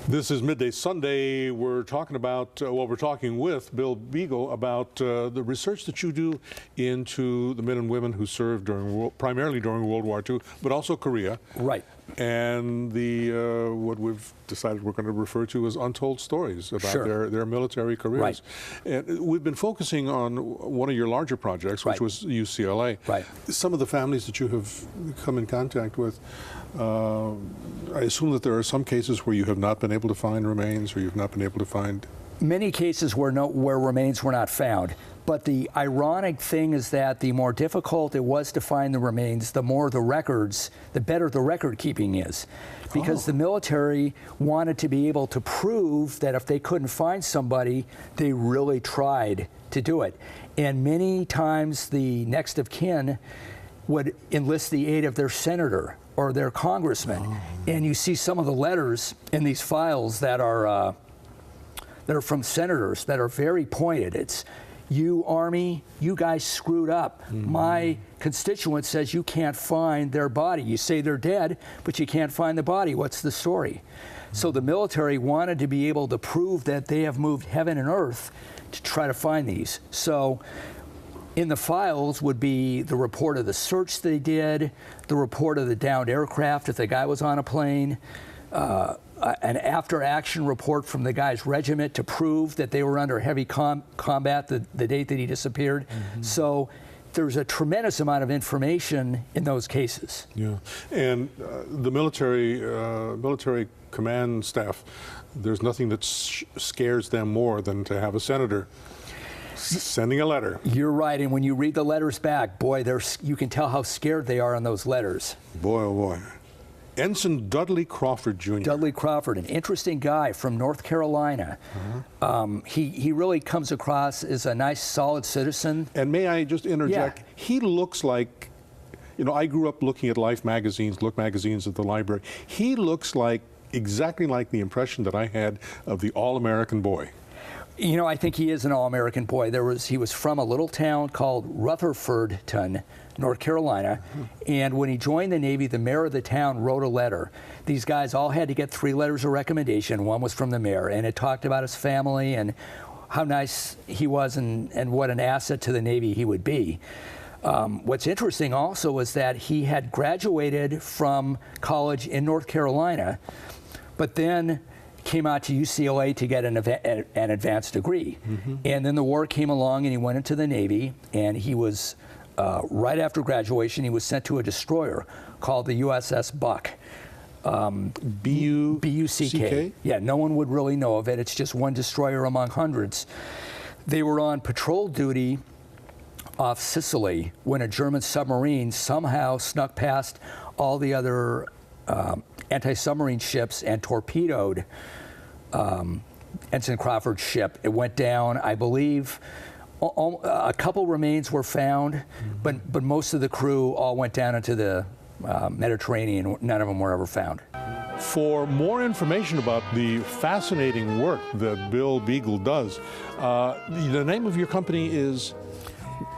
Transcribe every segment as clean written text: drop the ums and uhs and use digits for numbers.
This is Midday Sunday. We're talking about, we're talking with Bill Beigel about the research that you do into the men and women who served primarily during World War II, but also Korea. Right. And the what we've decided we're going to refer to as untold stories about Sure. their military careers. Right. And we've been focusing on one of your larger projects, which Right. was UCLA. Right. Some of the families that you have come in contact with, I assume that there are some cases where you have not been able to find remains, or you've not been able to find. Many cases where remains were not found. But the ironic thing is that the more difficult it was to find the remains, the more the records, the better the record keeping is. Because the military wanted to be able to prove that if they couldn't find somebody, they really tried to do it. And many times the next of kin would enlist the aid of their senator or their congressman. And you see some of the letters in these files that are from senators that are very pointed. It's, "You Army, you guys screwed up. My constituent says you can't find their body. You say they're dead, but you can't find the body. What's the story?" So the military wanted to be able to prove that they have moved heaven and earth to try to find these. So in the files would be the report of the search they did, the report of the downed aircraft if the guy was on a plane, an after-action report from the guy's regiment to prove that they were under heavy combat the date that he disappeared. So there's a tremendous amount of information in those cases. Yeah, and the military command staff, there's nothing that scares them more than to have a senator sending a letter. You're right, and when you read the letters back, boy, you can tell how scared they are on those letters. Boy, oh boy. Ensign Dudley Crawford, Jr. Dudley Crawford, an interesting guy from North Carolina. He really comes across as a nice, solid citizen. And may I just interject? Yeah. He looks like, you know, I grew up looking at Life magazines, Look magazines at the library. He looks like, exactly like the impression that I had of the all-American boy. You know, I think he is an all-American boy. He was from a little town called Rutherfordton, North Carolina, and when he joined the Navy, the mayor of the town wrote a letter. These guys all had to get 3 letters of recommendation. One was from the mayor, and it talked about his family and how nice he was and what an asset to the Navy he would be. What's interesting also is that he had graduated from college in North Carolina, but then came out to UCLA to get an advanced degree. And then the war came along and he went into the Navy, and he was, right after graduation, he was sent to a destroyer called the USS Buck. B-U-C-K? Yeah, no one would really know of it. It's just one destroyer among hundreds. They were on patrol duty off Sicily when a German submarine somehow snuck past all the other anti-submarine ships and torpedoed Ensign Crawford's ship. It went down, I believe. A couple remains were found, but most of the crew all went down into the Mediterranean. None of them were ever found. For more information about the fascinating work that Bill Beigel does, the name of your company is?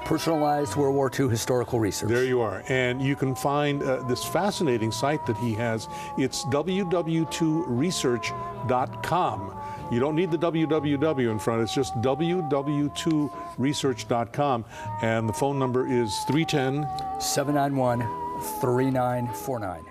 Personalized World War II Historical Research. There you are. And you can find this fascinating site that he has. It's www.research.com. You don't need the www in front. It's just www.research.com. And the phone number is 310-791-3949.